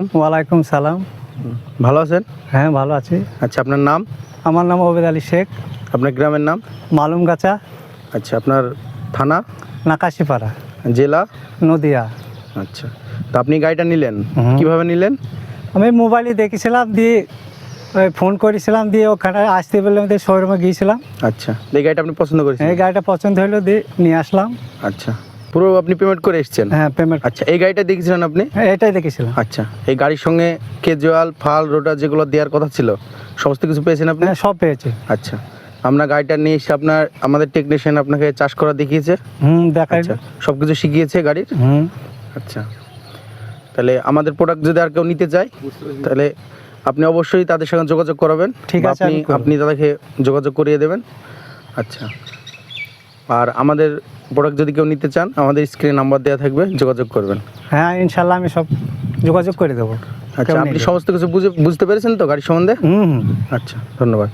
ওয়ালাইকুম সালাম। ভালো আছেন? হ্যাঁ, ভালো আছি। আচ্ছা, আপনার নাম? আমার নাম ওবেদ আলী শেখ। আপনার গ্রামের নাম? মালুমগাছা, আচ্ছা, আপনার থানা? নাকাশিপাড়া, জেলা? নদিয়া। আচ্ছা, তো আপনি গাড়িটা নিলেন হুম। কিভাবে নিলেন? আমি মোবাইলে দেখেছিলাম, দিয়ে ওই ফোন করেছিলাম, দিয়ে ওখানে আসতে বললাম, দিয়ে শোরুমে গিয়েছিলাম। আচ্ছা, এই গাড়িটা আপনি পছন্দ করেছেন? এই গাড়িটা পছন্দ হলো, দিয়ে নিয়ে আসলাম। আচ্ছা, পুরো আপনি পেমেন্ট করে এসেছেন? হ্যাঁ, পেমেন্ট। আচ্ছা, এই গাড়িটা দেখেছিলেন আপনি? হ্যাঁ, এটাই দেখেছিলাম। আচ্ছা, এই গাড়ির সঙ্গে ক্যাজুয়াল, ফাল, রোটার যেগুলো দেওয়ার কথা ছিল সমস্ত কিছু পেয়েছেন আপনি? হ্যাঁ, সব পেয়েছি। আচ্ছা, আমরা গাড়িটা নিয়ে এসে আমাদের টেকনিশিয়ান আপনাকে চাষ করা দেখিয়েছে? দেখাই। আচ্ছা, সব কিছু শিখিয়েছে গাড়ির? আচ্ছা, তাহলে আমাদের প্রোডাক্ট যদি আর কেউ নিতে চায় তাহলে আপনি অবশ্যই তাদের সঙ্গে যোগাযোগ করাবেন। ঠিক আছে, আমি করব। আপনি তাদেরকে যোগাযোগ করিয়ে দেবেন। আচ্ছা, আর আমাদের প্রোডাক্ট যদি কেউ নিতে চান আমাদের স্ক্রিনে নাম্বার দেওয়া থাকবে, যোগাযোগ করবেন। হ্যাঁ, ইনশাল্লাহ আমি সব যোগাযোগ করে দেবো। আচ্ছা, আপনি সমস্ত কিছু বুঝতে পেরেছেন তো গাড়ি সম্বন্ধে? আচ্ছা, ধন্যবাদ।